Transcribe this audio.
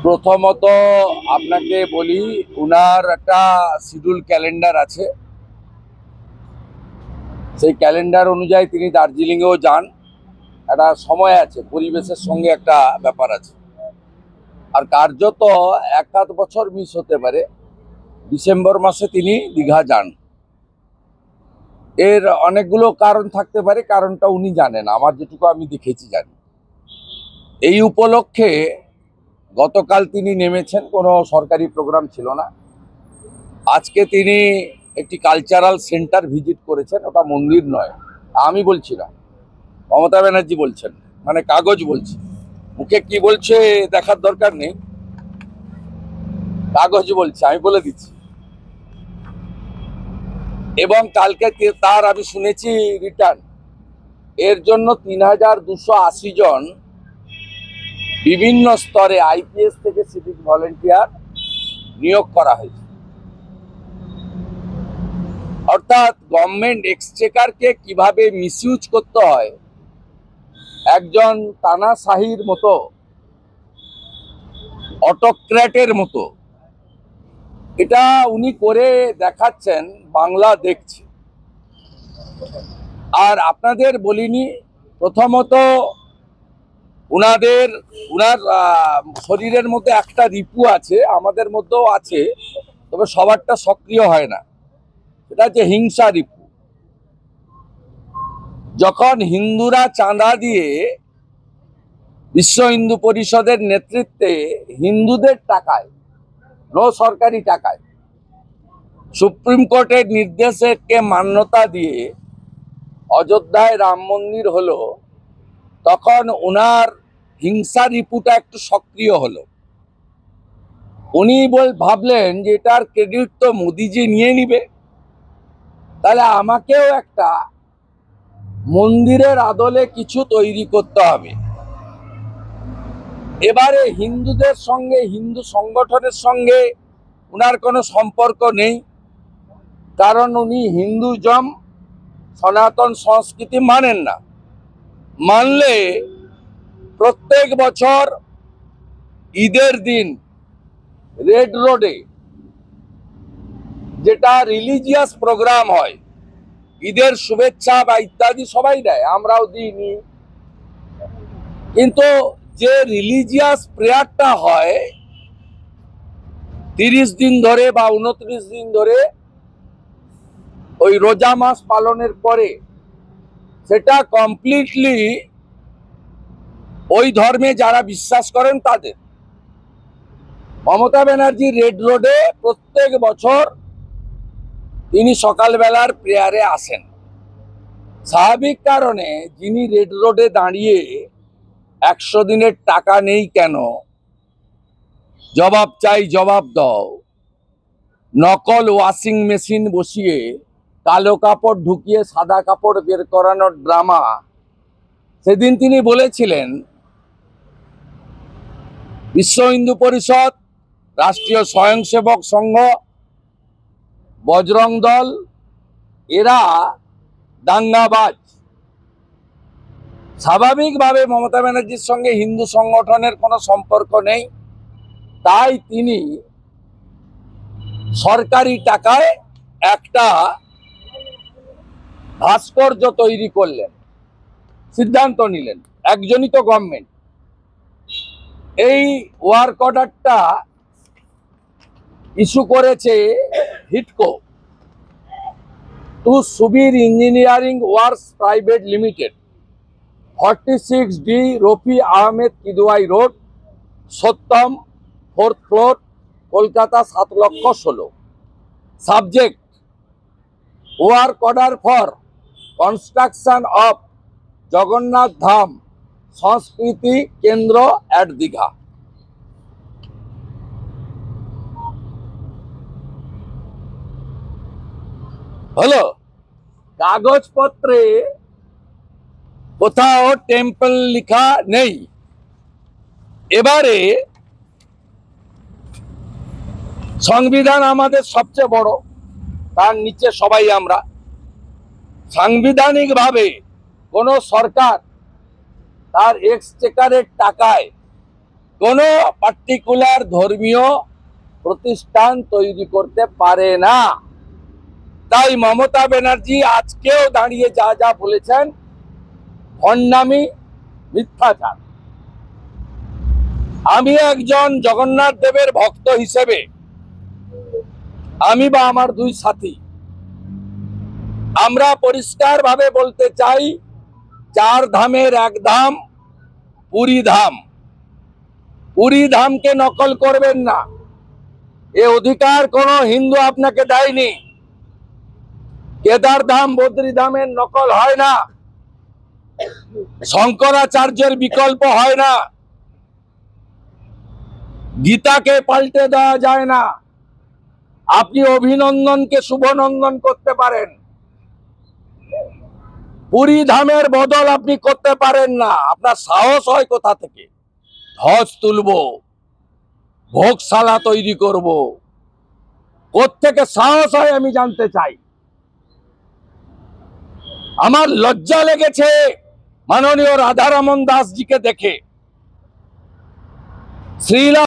প্রথমত আপনাকে বলি, উনার একটা শিডিউল ক্যালেন্ডার আছে। সেই ক্যালেন্ডার অনুযায়ী তিনি দার্জিলিংয়েও যান। একটা সময় আছে, পরিবেশের সঙ্গে একটা ব্যাপার আছে। আর কার্যত এক আধ বছর মিস হতে পারে, ডিসেম্বর মাসে তিনি দীঘা যান। এর অনেকগুলো কারণ থাকতে পারে, কারণটা উনি জানেন, আমার যেটুকু আমি দেখেছি জানি। এই উপলক্ষে গতকাল তিনি নেমেছেন, কোনো সরকারি প্রোগ্রাম ছিল না। আজকে তিনি একটি কালচারাল সেন্টার ভিজিট করেছেন, ওটা মন্দির নয়, আমি বলছি না, মমতা ব্যানার্জি বলছেন, মানে কাগজ বলছে। মুখে কি বলছে দেখার দরকার নেই, কাগজ বলছে, আমি বলে দিচ্ছি। এবং কালকে তার আমি শুনেছি রিটার্ন, এর জন্য ৩,২৮০ জন বিভিন্ন স্তরে আইপিএস থেকে সিভিক ভলেন্টিয়ার নিয়োগ করা হয়েছে। অর্থাৎ গভর্নমেন্ট এক্সচেকারকে কিভাবে মিসইউজ করতে হয় একজন তানাশাহির মতো, অটোক্র্যাটের মতো, এটা উনি করে দেখাচ্ছেন, বাংলা দেখছে। আর আপনাদের বলিনি, প্রথমত উনার শরীরের মধ্যে একটা রিপু আছে, আমাদের মধ্যেও আছে, তবে সবারটা সক্রিয় হয় না। এটা হচ্ছে হিংসা রিপু। যখন হিন্দুরা চাঁদা দিয়ে বিশ্ব হিন্দু পরিষদের নেতৃত্বে হিন্দুদের টাকায়, নো সরকারি টাকায়, সুপ্রিম কোর্টের নির্দেশকে মান্যতা দিয়ে অযোধ্যায় রাম মন্দির হলো, তখন ওনার হিংসা রিপুটা একটু সক্রিয় হলো। উনি ভাবলেন যে এটার ক্রেডিট তো মোদিজি নিয়ে নিবে, তাহলে আমাকেও একটা মন্দিরের আদলে কিছু তৈরি করতে হবে। এবারে হিন্দুদের সঙ্গে, হিন্দু সংগঠনের সঙ্গে উনার কোনো সম্পর্ক নেই, কারণ উনি হিন্দুজম, সনাতন সংস্কৃতি মানেন না। মানলে প্রত্যেক বছর ঈদের দিন রেড রোডে যেটা রিলিজিয়াস প্রোগ্রাম হয়, ঈদের শুভেচ্ছা বা ইত্যাদি সবাই দেয়, আমরাও দিইনি, কিন্তু যে রিলিজিয়াস প্রেয়ারটা হয় 30 দিন ধরে বা 29 দিন ধরে, ওই রোজা মাস পালনের পরে, সেটা কমপ্লিটলি ওই ধর্মে যারা বিশ্বাস করেন তাদের। মমতা ব্যানার্জি রেড রোডে প্রত্যেক বছর তিনি সকালবেলার প্রেয়ারে আসেন। স্বাভাবিক কারণে যিনি রেড রোডে দাঁড়িয়ে 100 দিনের টাকা নেই কেন, জবাব চাই জবাব দাও, নকল ওয়াশিং মেশিন বসিয়ে কালো কাপড় ঢুকিয়ে সাদা কাপড় বের করানোর ড্রামা, সেদিন তিনি বলেছিলেন বিশ্ব হিন্দু পরিষদ, রাষ্ট্রীয় স্বয়ংসেবক সংঘ, বজরং দল, এরা দাঙ্গাবাজ। স্বাভাবিকভাবে মমতা ব্যানার্জির সঙ্গে হিন্দু সংগঠনের কোনো সম্পর্ক নেই, তাই তিনি সরকারি টাকায় একটা ভাস্কর্য তৈরি করলেন, সিদ্ধান্ত নিলেন। একজনই তো গভর্নমেন্ট। এই ওয়ার্ক অর্ডারটা ইস্যু করেছে Hitco to Subir engineering works private limited, 46D Rafi Ahmed Kidwai road, Satyam, 4th floor, Kolkata 7,16,000। Subject work order for construction of Jagannath Dham Sanskriti Kendra at Digha. হলো, কাগজপত্রে কোথাও টেম্পল লেখা নেই। এবারে সংবিধান আমাদের সবচেয়ে বড়, তার নিচে সবাই আমরা। কোনো পার্টিকুলার ধর্মীয় প্রতিষ্ঠান তৈরি করতে পারে না। তাই মমতা ব্যানার্জি আজকেও দাঁড়িয়ে যা যা বলেছেন ভণ্ডামি, মিথ্যাচার। আমি একজন জগন্নাথ দেবের ভক্ত হিসেবে আমি বা আমার দুই সাথী আমরা পরিষ্কারভাবে বলতে চাই, চার ধামের এক ধাম পুরী ধাম। পুরী ধামকে নকল করবেন না, এ অধিকার কোনো হিন্দু আপনাকে দেয়নি। কেদার ধাম, বদ্রী ধামের নকল হয় না, শঙ্করাচার্যের বিকল্প হয় না, গীতাকে পাল্টে দেওয়া যায় না। আপনি অভিনন্দনকে শুভনন্দন করতে পারেন, পুরী ধামের বদল আপনি করতে পারেন না। আপনার সাহস হয় কোথা থেকে? ধ্বজ তুলবো, ভোগশালা তৈরি করব, কোত্থেকে সাহস হয় আমি জানতে চাই। আমার লজ্জা লেগেছে মাননীয় রাধারমন দাসজিকে দেখে। শ্রীলা